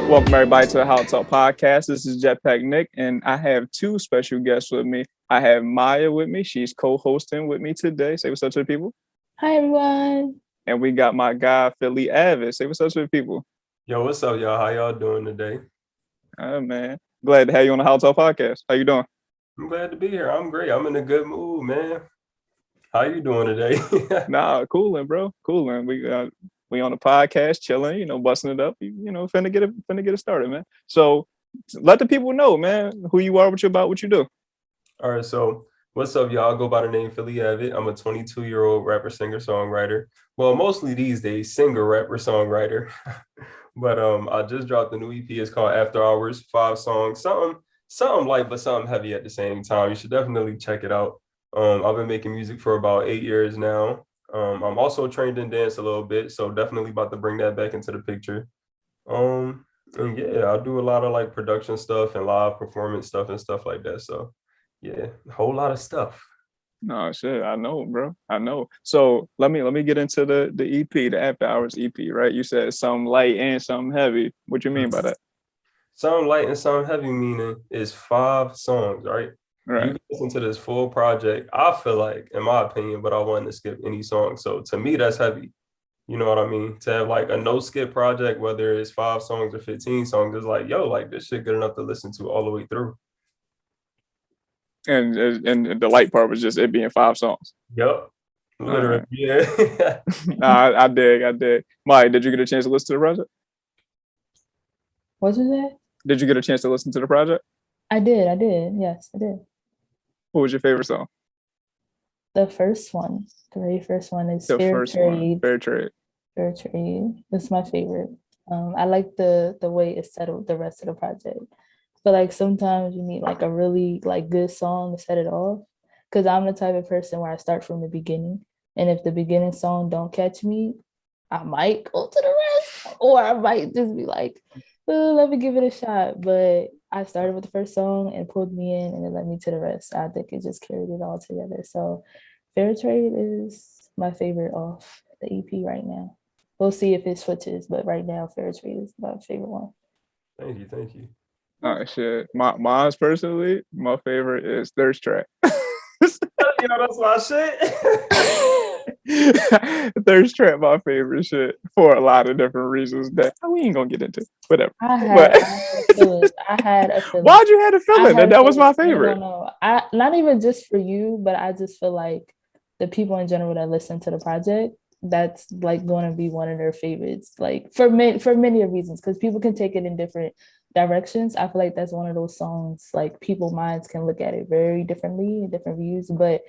Welcome everybody to the HolloTalk Podcast. This is Jetpack Nick, and I have two special guests with me. I have Maya with me. She's co-hosting with me today. Say what's up to the people. Hi, everyone. And we got my guy, Philly Avid. Say what's up to the people. Yo, what's up, y'all? How y'all doing today? Oh, man. Glad to have you on the HolloTalk Podcast. How you doing? I'm glad to be here. I'm great. I'm in a good mood, man. How you doing today? Cooling, bro. Cooling. We on the podcast, chilling, busting it up, finna get it started, man. So let the people know, man, who you are, what you about, what you do. All right, so what's up, y'all? I go by the name Philly Avid. I'm a 22-year-old rapper, singer, songwriter. Well, mostly these days, singer, rapper, songwriter. But I just dropped a new EP. It's called After Hours, 5 songs, something light but something heavy at the same time. You should definitely check it out. I've been making music for about 8 years now. I'm also trained in dance a little bit, so definitely about to bring that back into the picture. And yeah, I do a lot of like production stuff and live performance stuff and stuff like that. So yeah, a whole lot of stuff. No shit, I know, bro. I know. So let me get into the EP, the After Hours EP, right? You said some light and some heavy. What you mean by that? Some light and some heavy meaning is 5 songs, right? Right. You can listen to this full project, I feel like, in my opinion, but I wanted to skip any song. So to me, that's heavy. You know what I mean? To have like a no skip project, whether it's 5 songs or 15 songs, it's like, yo, like this shit good enough to listen to all the way through. And the light part was just it being 5 songs. Yep. Literally, right. Yeah. Nah, I dig. Mike, did you get a chance to listen to the project? What was that? Did you get a chance to listen to the project? I did. Yes, I did. What was your favorite song? The first one. The very first one is Fair Trade. Fair Trade. It's my favorite. I like the way it settled the rest of the project. But like sometimes you need like a really like good song to set it off. Because I'm the type of person where I start from the beginning. And if the beginning song don't catch me, I might go to the rest. Or I might just be like, let me give it a shot. But I started with the first song and pulled me in and it led me to the rest. I think it just carried it all together. So Fair Trade is my favorite off the EP right now. We'll see if it switches, but right now Fair Trade is my favorite one. Thank you. All right, shit. Mine's personally, my favorite is Thirst Trap. Yo, that's my shit. Thirst Trap, my favorite shit for a lot of different reasons that we ain't gonna get into. Whatever. I had a feeling. Why'd you have a feeling that was my favorite? No. Not even just for you, but I just feel like the people in general that listen to the project, that's like going to be one of their favorites. Like for many reasons, because people can take it in different directions. I feel like that's one of those songs like people's minds can look at it very differently, different views. But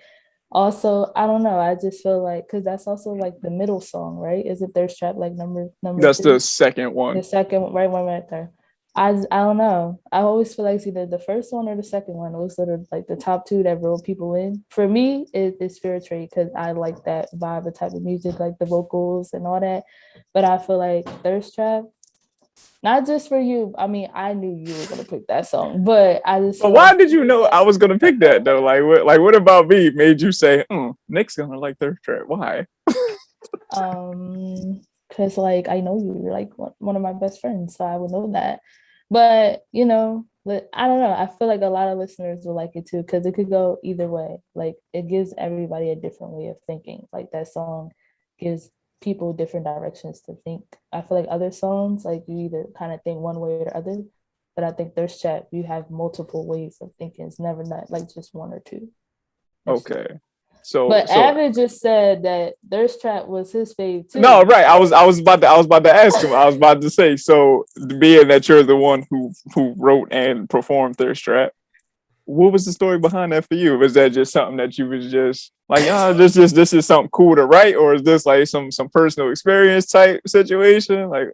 also, I don't know. I just feel like because that's also like the middle song, right? Is it Thirst Trap like number? That's 2? The second one. The second, right one right there. I don't know. I always feel like it's either the first one or the second one. It was sort of like the top 2 that roll people in. For me, it's Fair Trade because I like that vibe, the type of music, like the vocals and all that. But I feel like Thirst Trap, not just for you. I mean, I knew you were gonna pick that song, but I just. But why did you know I was gonna pick that though? What about me made you say, Nick's gonna like Thirst Trap? Why? Because like I know you're like one of my best friends, so I would know that. But I don't know. I feel like a lot of listeners will like it too because it could go either way. Like it gives everybody a different way of thinking. Like that song gives people different directions to think. I feel like other songs, like you either kind of think one way or the other. But I think Thirst Trap, you have multiple ways of thinking. It's never not like just one or two. Okay. But Avid just said that Thirst Trap was his fave too. No, right. I was about to ask him. I was about to say, so being that you're the one who wrote and performed Thirst Trap, what was the story behind that for you? Was that just something that you was just like, this is something cool to write, or is this like some personal experience type situation? Like,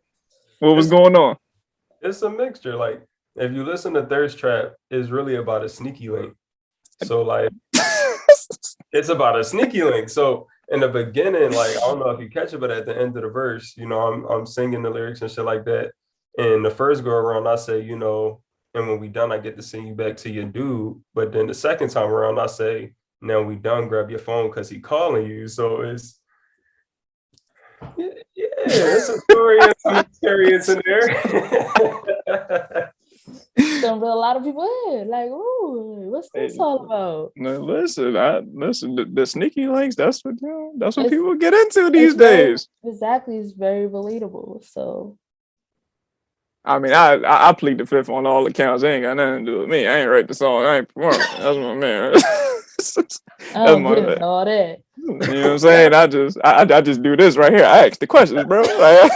what was going on? It's a mixture. Like, if you listen to Thirst Trap, it's really about a sneaky link. So like. It's about a sneaky link. So in the beginning, like, I don't know if you catch it, but at the end of the verse, I'm singing the lyrics and shit like that. And the first go around, I say, and when we done, I get to send you back to your dude. But then the second time around, I say, now we done, grab your phone because he calling you. So Yeah, there's a story and some experience in there. Gonna bring a lot of people in. Like, ooh, what's this all about? No, listen. The sneaky links. That's what that's what It's people get into these very days. exactly. It's very relatable. So I mean, I plead the fifth on all accounts. It ain't got nothing to do with me. I ain't write the song. I ain't perform it. That's my man. That's I don't my get man. all that. You know what I'm saying? I just do this right here. I ask the questions, bro. Like,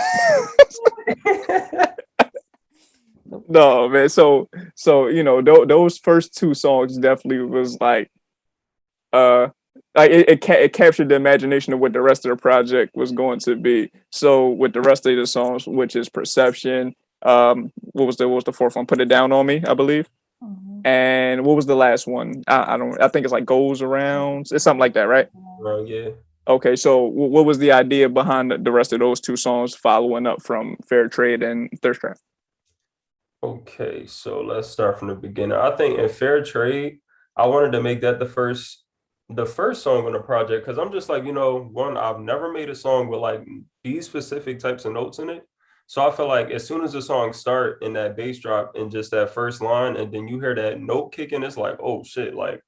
no, man. So those first two songs definitely was uh it captured the imagination of what the rest of the project was going to be. So with the rest of the songs, which is Perception, what was the fourth one? Put It Down on Me, I believe. Mhm. And what was the last one? I think it's like Goes Around. It's something like that, right? Well, yeah. Okay, so what was the idea behind the rest of those two songs following up from Fair Trade and Thirst Trap? Okay, so let's start from the beginning. I think in Fair Trade, I wanted to make that the first song on the project because I'm just like, one, I've never made a song with like these specific types of notes in it. So I feel like as soon as the song start and that bass drop and just that first line, and then you hear that note kicking, it's like, oh shit, like,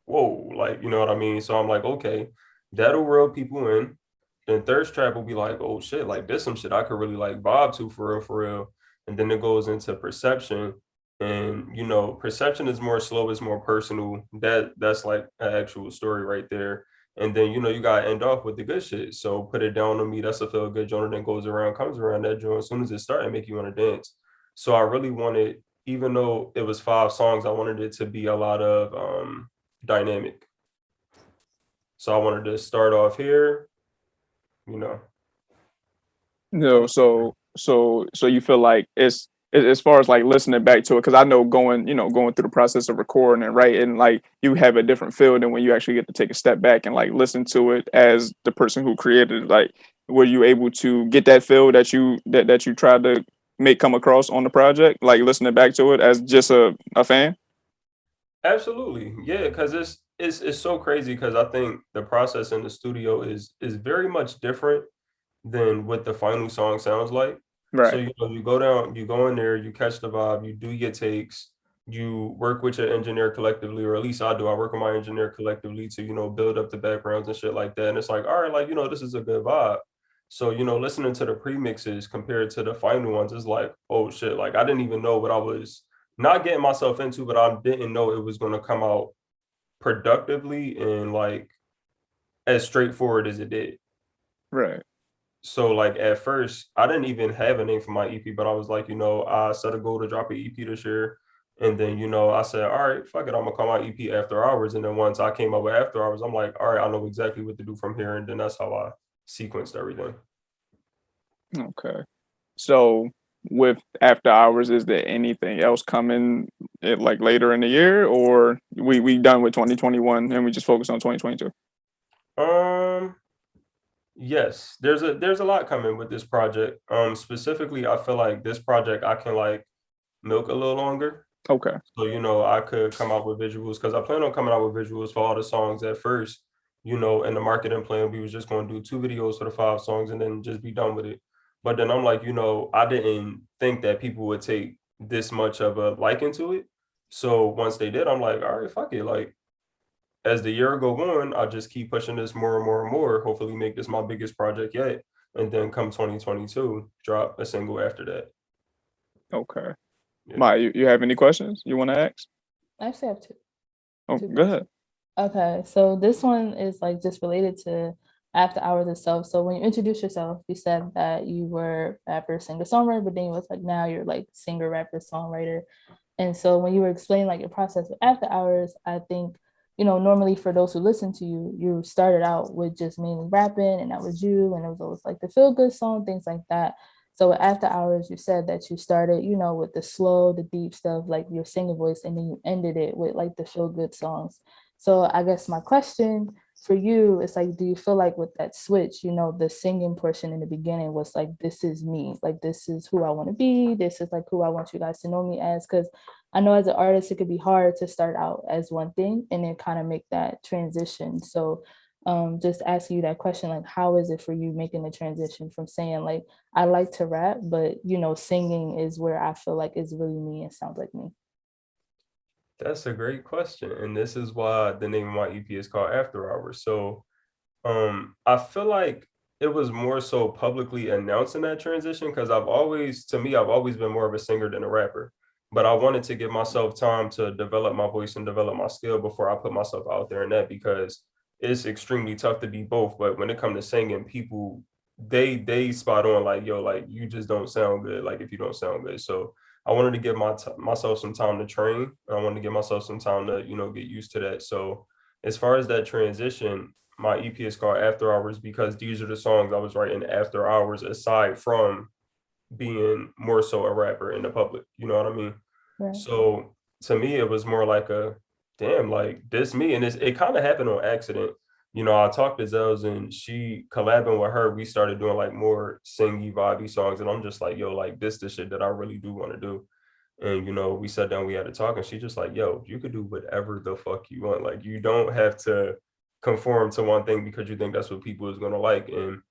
whoa, like, you know what I mean? So I'm like, okay, that'll reel people in. Then Thirst Trap will be like, oh shit, like this some shit I could really like vibe to for real, for real. And then it goes into Perception. And Perception is more slow, it's more personal. That's like an actual story right there. And then you gotta end off with the good shit. So Put It Down on Me, that's a feel good joint that goes around, comes around that joint. As soon as it started, it make you want to dance. So I really wanted, even though it was 5 songs, I wanted it to be a lot of dynamic. So I wanted to start off here, you know. No, so you feel like as far as like listening back to it, because I know going through the process of recording and writing, like you have a different feel than when you actually get to take a step back and like listen to it as the person who created it. Like, were you able to get that feel that you tried to make come across on the project, like listening back to it as just a fan? Absolutely. Yeah, because it's so crazy because I think the process in the studio is very much different than what the final song sounds like. So Right. you go down, you go in there, you catch the vibe, you do your takes, you work with your engineer collectively, or at least I do. I work with my engineer collectively to build up the backgrounds and shit like that. And it's like, all right, like this is a good vibe. So listening to the premixes compared to the final ones is like, oh shit, like I didn't even know what I was not getting myself into, but I didn't know it was going to come out productively and like as straightforward as it did. Right. So like at first, I didn't even have a name for my EP, but I was like, I set a goal to drop an EP this year. And then, I said, all right, fuck it, I'm gonna call my EP After Hours. And then once I came up with After Hours, I'm like, all right, I know exactly what to do from here. And then that's how I sequenced everything. Okay. So with After Hours, is there anything else coming like later in the year, or we done with 2021 and we just focus on 2022? Um, yes, there's a lot coming with this project. Specifically, I feel like this project I can like milk a little longer. Okay. So, I could come out with visuals because I plan on coming out with visuals for all the songs at first. In the marketing plan, we was just going to do 2 videos for the 5 songs and then just be done with it. But then I'm like, I didn't think that people would take this much of a liking to it. So once they did, I'm like, all right, fuck it. Like as the year go on, I just keep pushing this more and more and more. Hopefully make this my biggest project yet. And then come 2022, drop a single after that. Okay. Yeah. Maya, you have any questions you want to ask? I actually have two. Oh, Two go ahead. Okay, so this one is like just related to After Hours itself. So when you introduced yourself, you said that you were rapper, singer, songwriter, but then you was like now you're like singer, rapper, songwriter. And so when you were explaining like your process with After Hours, I think normally for those who listen to you, you started out with just mainly rapping, and that was you, and it was always like the feel good song, things like that. So After Hours, you said that you started, with the slow, the deep stuff, like your singing voice, and then you ended it with like the feel good songs. So I guess my question for you is like, do you feel like with that switch, the singing portion in the beginning was like, this is me, like this is who I want to be, this is like who I want you guys to know me as? Because I know as an artist, it could be hard to start out as one thing and then kind of make that transition. So just asking you that question, like, how is it for you making the transition from saying like, I like to rap, but singing is where I feel like it's really me and sounds like me? That's a great question. And this is why the name of my EP is called After Hours. So I feel like it was more so publicly announcing that transition because I've always been more of a singer than a rapper. But I wanted to give myself time to develop my voice and develop my skill before I put myself out there in that because it's extremely tough to be both. But when it comes to singing, people they spot on like, yo, like you just don't sound good, like if you don't sound good. So I wanted to give myself some time to train. I wanted to give myself some time to, get used to that. So as far as that transition, my EP is called After Hours because these are the songs I was writing after hours, aside from being more so a rapper in the public. You know what I mean? Right. So to me, it was more like a damn, like this me, and it kind of happened on accident. I talked to Zels and she collabing with her. We started doing like more singy, vibey songs, and I'm just like, yo, like this the shit that I really do want to do. And we sat down, we had to talk, and she just like, yo, you could do whatever the fuck you want. Like you don't have to conform to one thing because you think that's what people is gonna like. And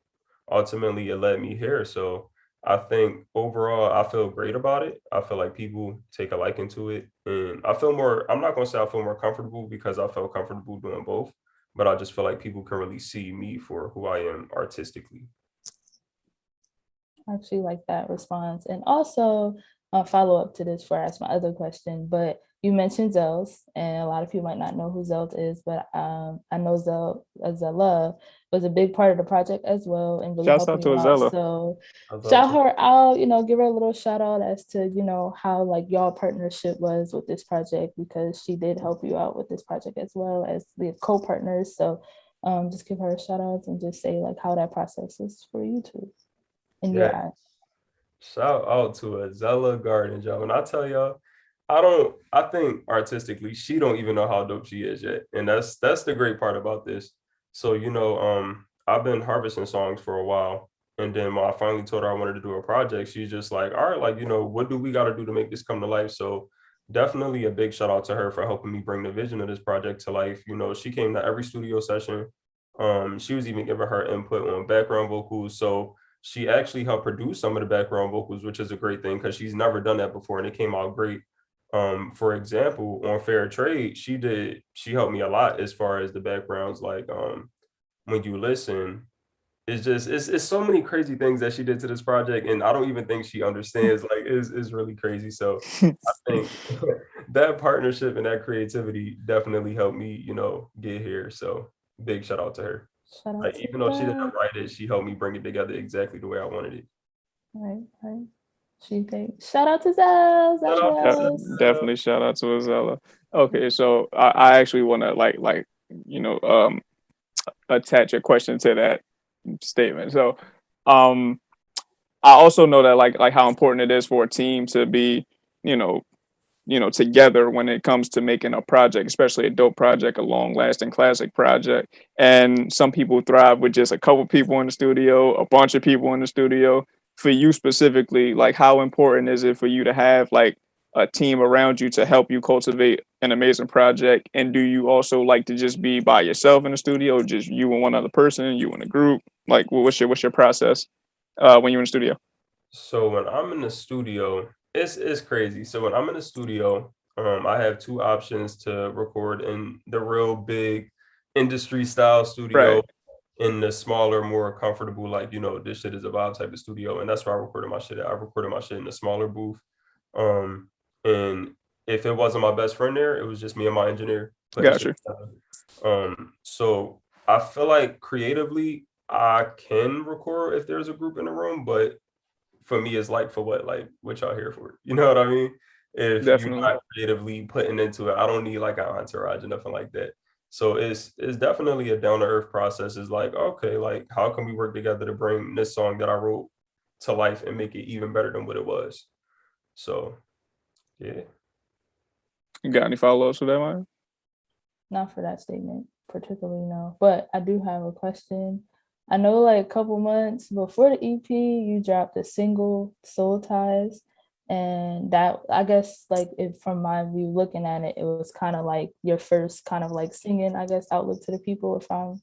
ultimately it led me here. So I think overall I feel great about it. I feel like people take a liking to it. And I'm not gonna say I feel more comfortable because I felt comfortable doing both, but I just feel like people can really see me for who I am artistically. I actually like that response. And also, I'll follow up to this before I ask my other question, but you mentioned Zels, and a lot of people might not know who Zels is, but I know Zella was a big part of the project as well and really Shouts helping out to you out. Azella. So I love shout to. her out, give her a little shout out as to, how like y'all partnership was with this project, because she did help you out with this project as well as the co-partners. So just give her a shout out and just say like how that process was for you too in your Yeah. eyes. Shout out to Azella Garden, Joe. And I tell y'all, I think artistically, she don't even know how dope she is yet. And that's the great part about this. So, I've been harvesting songs for a while. And then when I finally told her I wanted to do a project, she's just like, all right, like, what do we got to do to make this come to life? So definitely a big shout out to her for helping me bring the vision of this project to life. She came to every studio session. She was even giving her input on background vocals. So she actually helped produce some of the background vocals, which is a great thing because she's never done that before and it came out great. For example, on Fair Trade, she helped me a lot as far as the backgrounds, like when you listen, it's so many crazy things that she did to this project, and I don't even think she understands. Like is really crazy. So I think that partnership and that creativity definitely helped me, get here. So big shout out to her. Shout out Like to even though she didn't that. write it, she helped me bring it together exactly the way I wanted it. Right, right. She thinks. Shout out to Zell. Shout out De- to Definitely shout out to Azella. Okay, so I actually want to you know um attach a question to that statement. So um I also know that like how important it is for a team to be you know together when it comes to making a project, especially a dope project, a long lasting classic project. And some people thrive with just a couple people in the studio, a bunch of people in the studio. For you specifically, like how important is it for you to have like a team around you to help you cultivate an amazing project? And do you also like to just be by yourself in the studio, just you and one other person, you and a group? Like what's your process when you're in the studio? So when I'm in the studio, it's crazy. So when I'm in the studio, I have two options to record in the real big industry style studio, Right. in the smaller, more comfortable, like, this shit is a vibe type of studio. And that's where I recorded my shit at. I recorded my shit in a smaller booth. And if it wasn't my best friend there, it was just me and my engineer putting Got shit you. together. So I feel like creatively I can record if there's a group in the room, but for me it's like for what? Like what y'all here for? You know what I mean? If you're Definitely. not creatively putting into it, I don't need like an entourage or nothing like that. So it's definitely a down to earth process. It's like, okay, like how can we work together to bring this song that I wrote to life and make it even better than what it was? So yeah. You got any follow-ups with that, one? Not for that statement, particularly, no. But I do have a question. I know like a couple months before the EP, you dropped a single, Soul Ties. And that, I guess, like, if from my view looking at it, it was kind of like your first kind of like singing, I guess, outlook to the people, if I'm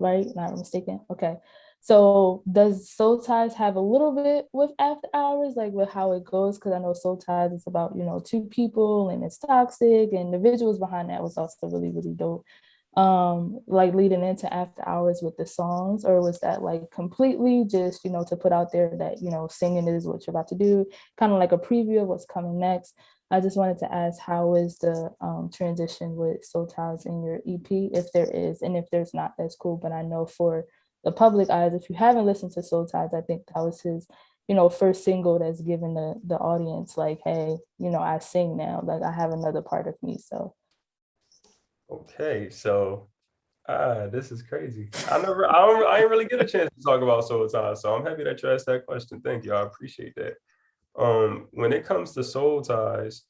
right? Not mistaken. Okay. So does Soul Ties have a little bit with After Hours, like with how it goes? Because I know Soul Ties is about, two people and it's toxic, and the visuals behind that was also really, really dope. Like leading into After Hours with the songs, or was that like completely just, to put out there that, singing is what you're about to do, kind of like a preview of what's coming next? I just wanted to ask, how is the transition with Soul Ties in your EP, if there is, and if there's not, that's cool. But I know for the public eyes, if you haven't listened to Soul Ties, I think that was his, first single that's given the audience like, hey, I sing now, like I have another part of me. So Okay, so this is crazy. I didn't really get a chance to talk about Soul Ties, so I'm happy that you asked that question. Thank you, I appreciate that. When it comes to Soul Ties,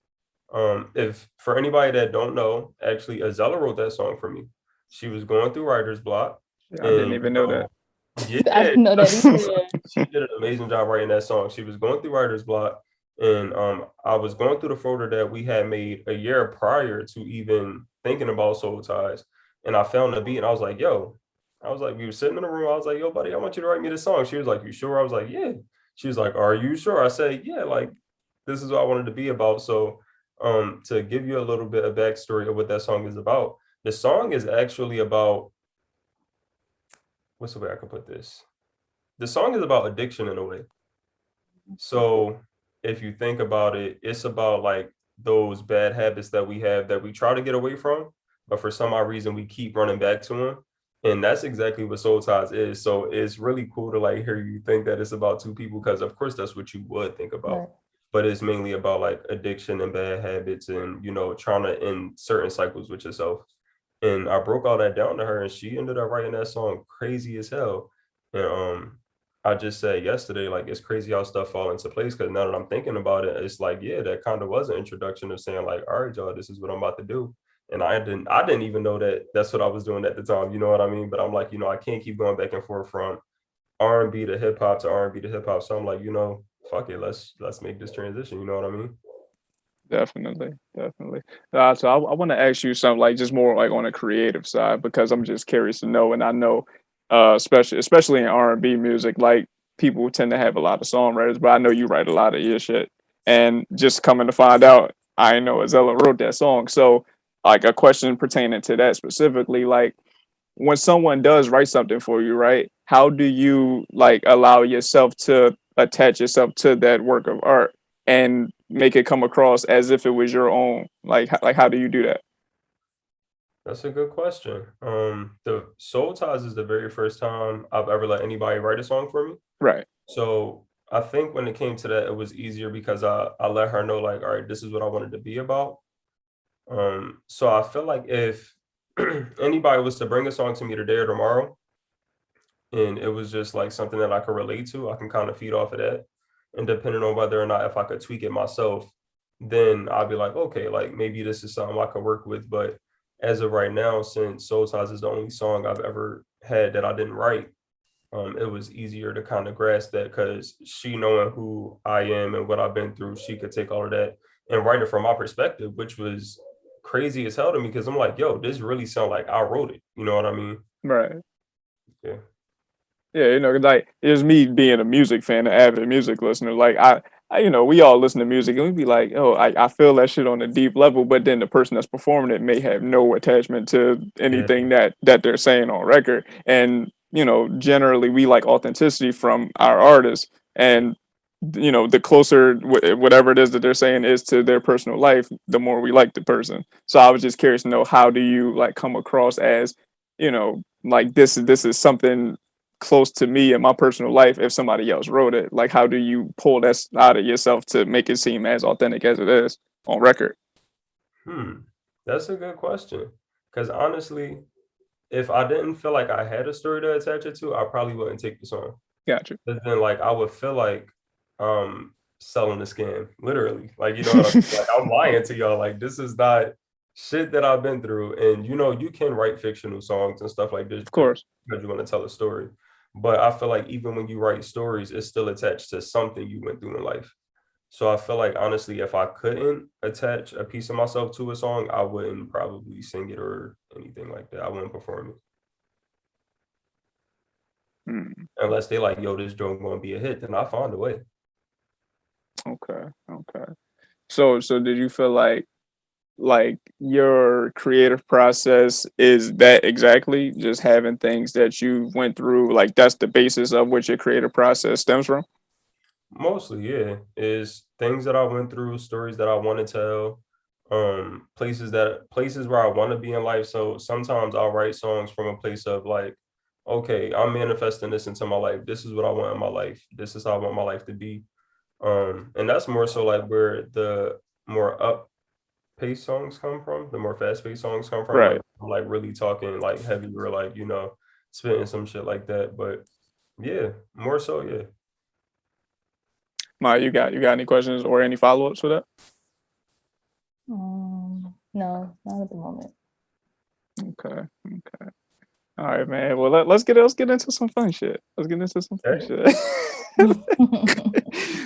if for anybody that don't know, actually Azella wrote that song for me. She was going through writer's block, I didn't and even know that. I yeah, didn't know that either. she did an amazing job writing that song. She was going through writer's block, and I was going through the folder that we had made a year prior to even thinking about Soul Ties, and I found the beat, and I was like, "Yo," we were sitting in the room. I was like, "Yo, buddy, I want you to write me this song." She was like, "You sure?" I was like, "Yeah." She was like, "Are you sure?" I said, "Yeah, like this is what I wanted to be about." So, to give you a little bit of backstory of what that song is about, the song is actually about, what's the way I can put this? The song is about addiction in a way. So if you think about it, it's about like those bad habits that we have that we try to get away from, but for some odd reason we keep running back to them. And that's exactly what Soul Ties is. So it's really cool to like hear you think that it's about two people, because of course that's what you would think about. Right. But it's mainly about like addiction and bad habits and trying to end certain cycles with yourself. And I broke all that down to her, and she ended up writing that song crazy as hell. And I just said yesterday, like, it's crazy how stuff fall into place, because now that I'm thinking about it, it's like, yeah, that kind of was an introduction of saying like, all right, y'all, this is what I'm about to do. And I didn't even know that that's what I was doing at the time. You know what I mean? But I'm like, I can't keep going back and forth from R&B to hip hop to R&B to hip hop. So I'm like, fuck it, let's make this transition. You know what I mean? Definitely, definitely. So I want to ask you something like just more like on a creative side, because I'm just curious to know, and I know, especially in R&B music, like people tend to have a lot of songwriters, but I know you write a lot of your shit. And just coming to find out, I know Azella wrote that song. So, like a question pertaining to that specifically, like when someone does write something for you, right? How do you like allow yourself to attach yourself to that work of art and make it come across as if it was your own? Like how do you do that? That's a good question. The Soul Ties is the very first time I've ever let anybody write a song for me. Right. So I think when it came to that, it was easier because I let her know like, all right, this is what I wanted to be about. So I feel like if anybody was to bring a song to me today or tomorrow, and it was just like something that I could relate to, I can kind of feed off of that. And depending on whether or not if I could tweak it myself, then I'd be like, okay, like maybe this is something I could work with. But as of right now, since Soul Ties is the only song I've ever had that I didn't write, it was easier to kind of grasp that, because she knowing who I am and what I've been through, she could take all of that and write it from my perspective, which was crazy as hell to me, because I'm like, yo, this really sound like I wrote it. You know what I mean? Right. Yeah. Yeah, like it's me being a music fan, an avid music listener. Like we all listen to music and we be like, oh, I feel that shit on a deep level, but then the person that's performing it may have no attachment to Yeah. anything that they're saying on record. And generally we like authenticity from our artists, and the closer whatever it is that they're saying is to their personal life, the more we like the person. So I was just curious to know, how do you like come across as like this is something close to me in my personal life if somebody else wrote it? Like how do you pull that out of yourself to make it seem as authentic as it is on record? That's a good question. Because honestly, if I didn't feel like I had a story to attach it to, I probably wouldn't take the song. Gotcha. But then like I would feel like selling the scam, literally. Like, you know what I mean? Like, I'm lying to y'all. Like, this is not shit that I've been through. And you can write fictional songs and stuff like this Of course. because you want to tell a story. But I feel like even when you write stories, it's still attached to something you went through in life. So I feel like honestly, if I couldn't attach a piece of myself to a song, I wouldn't probably sing it or anything like that. I wouldn't perform it. Unless they like, yo, this joint gonna be a hit, then I find a way. Okay. So did you feel like your creative process is that exactly just having things that you went through, like that's the basis of which your creative process stems from? Mostly, yeah, is things that I went through, stories that I want to tell, places where I want to be in life. So sometimes I'll write songs from a place of like, okay, I'm manifesting this into my life. This is what I want in my life. This is how I want my life to be. And that's more so like where the more up paced songs come from, the more fast paced songs come from. Like Right. I'm like really talking like heavy or like, spitting some shit like that. But yeah, more so, yeah. Ma, you got any questions or any follow-ups for that? No, not at the moment. Okay. All right, man. Well, let's get into some fun shit. Let's get into some fun Okay. shit.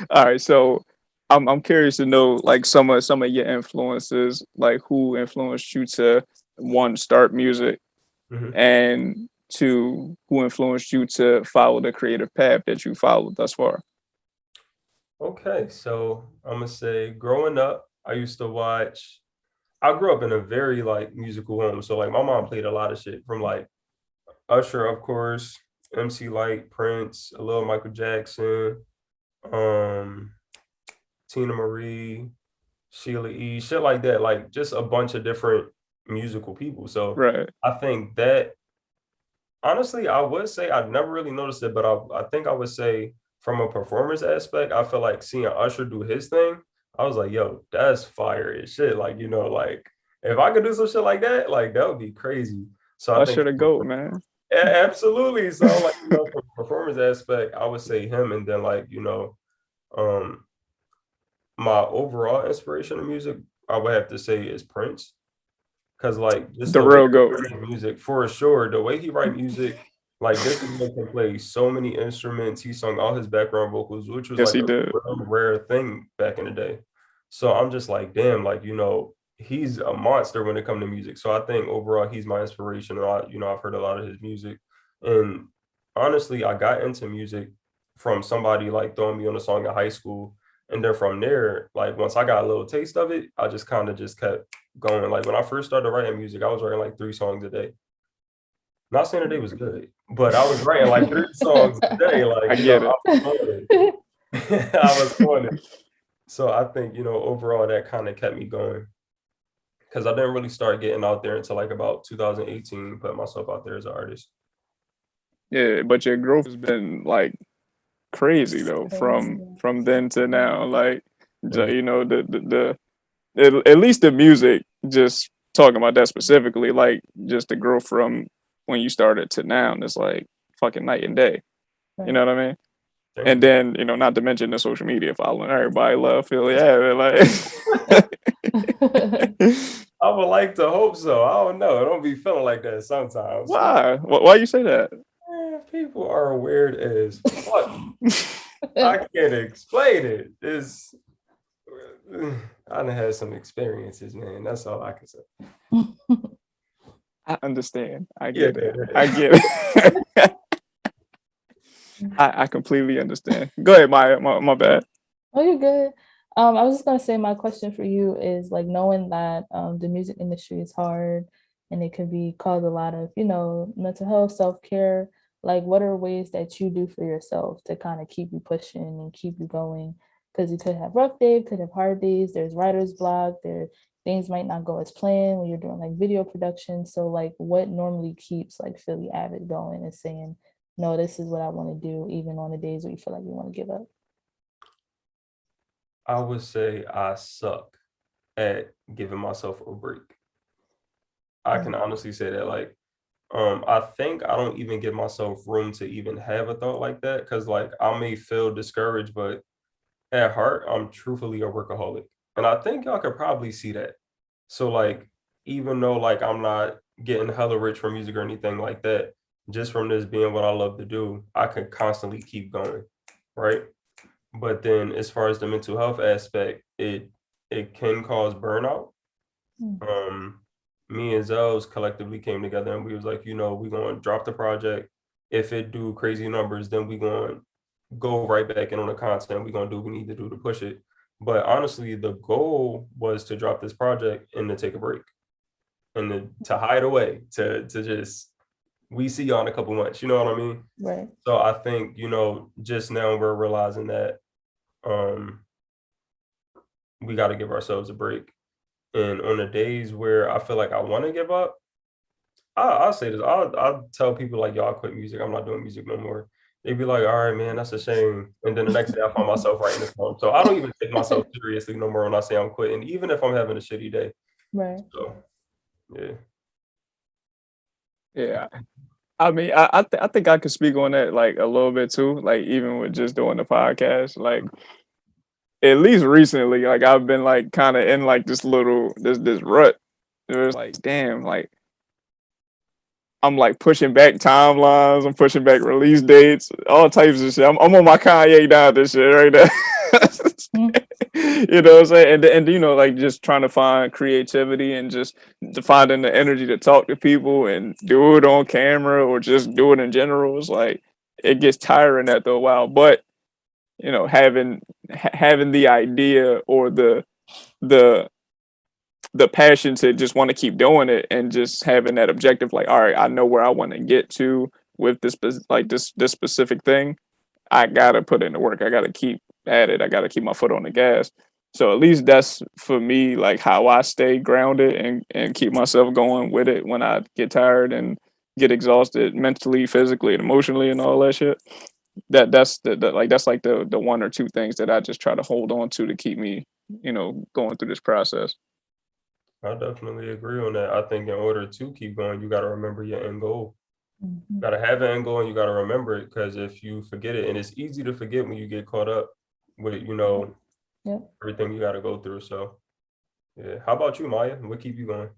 All right, so I'm curious to know like some of your influences, like who influenced you to one start music Mhm. and two who influenced you to follow the creative path that you followed thus far. Okay, so I'm gonna say growing up, I grew up in a very like musical home. So like my mom played a lot of shit from like Usher, of course, MC Light, Prince, a little Michael Jackson, um, Tina Marie, Sheila E, shit like that, like just a bunch of different musical people. So Right. I think that honestly, I would say I've never really noticed it, but I think I would say from a performance aspect, I feel like seeing Usher do his thing, I was like, yo, that's fire as shit. Like, like if I could do some shit like that would be crazy. So I think Usher the goat, man. absolutely. So like, from a performance aspect, I would say him, and then like, um my overall inspiration of music, I would have to say is Prince. Cause like just The the way real goat. he write music, for sure, the way he write music, like this man can play so many instruments. He sung all his background vocals, which was Yes, like he a did. real rare thing back in the day. So I'm just like, damn, like he's a monster when it comes to music. So I think overall he's my inspiration. And I've heard a lot of his music. And honestly, I got into music from somebody like throwing me on a song in high school. And then from there, like once I got a little taste of it, I just kind of just kept going. Like when I first started writing music, I was writing like 3 songs a day. Not saying that they was good, but I was writing like 3 songs a day. Like, I get I it. was on it. I was on it. So I think, overall that kind of kept me going because I didn't really start getting out there until like about 2018, put myself out there as an artist. Yeah, but your growth has been like crazy It's though from crazy. then to now. Like, Thank you. at least the music. Just talking about that specifically, like just the growth from when you started to now, and it's like fucking night and day. You Right. know what I mean? Thank And you. then not to mention the social media following. Everybody love Philly Avid, like. I would like to hope so. I don't know. I don't be feeling like that sometimes. Why? Why you say that? People are weird as fuck. I can't explain it. I done had some experiences, man. That's all I can say. I understand. I Yeah, get it. I get it. I completely understand. Go ahead, my bad. Oh, you're good. I was just gonna say my question for you is like knowing that the music industry is hard and it could be cause a lot of, mental health, self-care. Like what are ways that you do for yourself to kind of keep you pushing and keep you going? Because you could have rough days, could have hard days, there's writer's block, there things might not go as planned when you're doing like video production. So like what normally keeps like Philly Avid going and saying, no, this is what I want to do, even on the days where you feel like you want to give up. I would say I suck at giving myself a break. I can honestly say that. Like, I think I don't even give myself room to even have a thought like that because, like, I may feel discouraged, but at heart, I'm truthfully a workaholic, and I think y'all could probably see that. So, like, even though like I'm not getting hella rich from music or anything like that, just from this being what I love to do, I can constantly keep going, right? But then as far as the mental health aspect, it can cause burnout. Mm. Me and Zels collectively came together and we was like, we're gonna drop the project. if it do crazy numbers, then we going to go right back in on the content. We're going to do what we need to do to push it. But honestly, the goal was to drop this project and to take a break and to hide away, to just, we see y'all in a couple months, you know what I mean? Right. So I think, just now we're realizing that we got to give ourselves a break. And on the days where I feel like I want to give up, I'll say this. I'll tell people like, y'all quit music. I'm not doing music no more. They'd be like, all right, man, that's a shame. And then the next day I find myself writing a song. So I don't even take myself seriously no more when I say I'm quitting, even if I'm having a shitty day. Right. So, yeah. Yeah. I mean, I think I could speak on that like a little bit too. Like even with just doing the podcast, like at least recently, like I've been like kind of in like this rut. It was like, damn, like I'm like pushing back timelines, I'm pushing back release dates, all types of shit. I'm on my Kanye down this shit right now. You know what I'm saying? And like just trying to find creativity and just finding the energy to talk to people and do it on camera or just do it in general. It's like it gets tiring after a while. But having the idea or the passion to just want to keep doing it and just having that objective, like, all right, I know where I want to get to with this specific thing. I gotta put in the work. I gotta keep at it. I gotta keep my foot on the gas. So at least that's for me, like how I stay grounded and keep myself going with it when I get tired and get exhausted mentally, physically, and emotionally, and all that shit. That's the one or two things that I just try to hold on to keep me, going through this process. I definitely agree on that. I think in order to keep going, you got to remember your end goal. Mm-hmm. Got to have an end goal and you got to remember it, because if you forget it, and it's easy to forget when you get caught up with, Yep. everything you got to go through. So, yeah. How about you, Maya? What keep you going?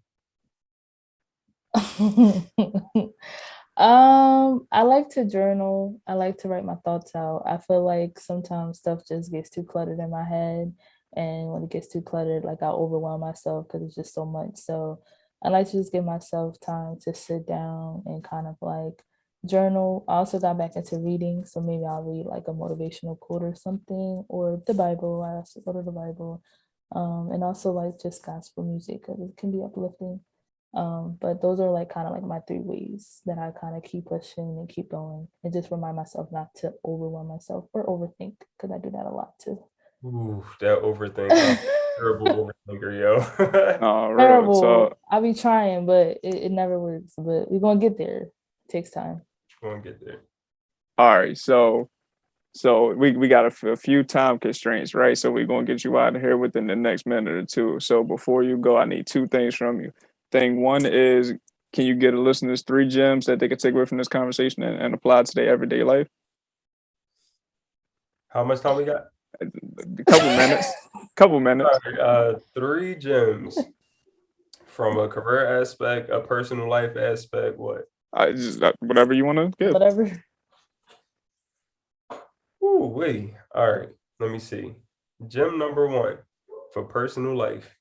I like to journal. I like to write my thoughts out. I feel like sometimes stuff just gets too cluttered in my head. And when it gets too cluttered, like I overwhelm myself because it's just so much. So I like to just give myself time to sit down and kind of like journal. I also got back into reading. So maybe I'll read like a motivational quote or something, or the Bible. I also go to the Bible. And also like just gospel music because it can be uplifting. But those are like kind of like my 3 ways that I kind of keep pushing and keep going and just remind myself not to overwhelm myself or overthink, because I do that a lot too. Ooh, that overthink. I'm a terrible overthinker, yo. Oh, real. Terrible. So I be trying, but it never works. But we're gonna get there. It takes time. We're gonna get there. all right, so we got a few time constraints, right? So we're gonna get you out of here within the next minute or two. So before you go, I need 2 things from you. Thing one is, can you get a listeners 3 gems that they can take away from this conversation and apply to their everyday life? How much time we got? A couple minutes. All right, 3 gems from a career aspect, a personal life aspect. What? Just whatever you want to give. Whatever. Ooh, wait. All right. Let me see. Gem number 1 for personal life: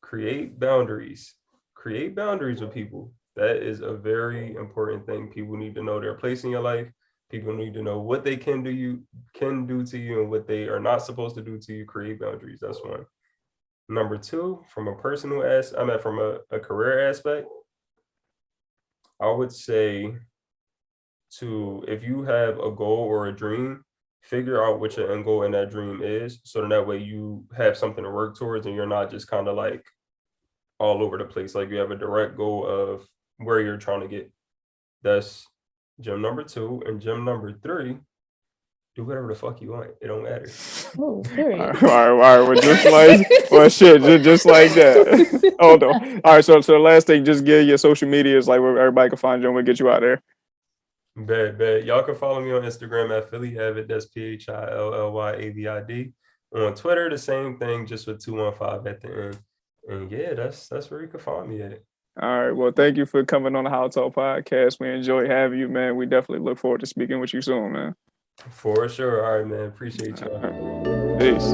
create boundaries. Create boundaries with people. That is a very important thing. People need to know their place in your life. People need to know what they can do to you and what they are not supposed to do to you. Create boundaries. That's 1. Number 2, from a from a career aspect, I would say if you have a goal or a dream, figure out what your end goal in that dream is, so that way you have something to work towards and you're not just kind of like all over the place. Like you have a direct goal of where you're trying to get. That's gem number 2. And gem number 3, do whatever the fuck you want. It don't matter. Oh, period. All right. Well, just like that. Hold on. All right. So the last thing, just give your social medias, like where everybody can find you, and we'll get you out there. Bad. Y'all can follow me on Instagram at Philly Avid. That's PhillYAvid. On Twitter, the same thing, just with 215 at the end. And yeah, that's where you can find me at. All right. Well, thank you for coming on the HolloTalk Podcast. We enjoy having you, man. We definitely look forward to speaking with you soon, man. For sure. All right, man. Appreciate you. Peace.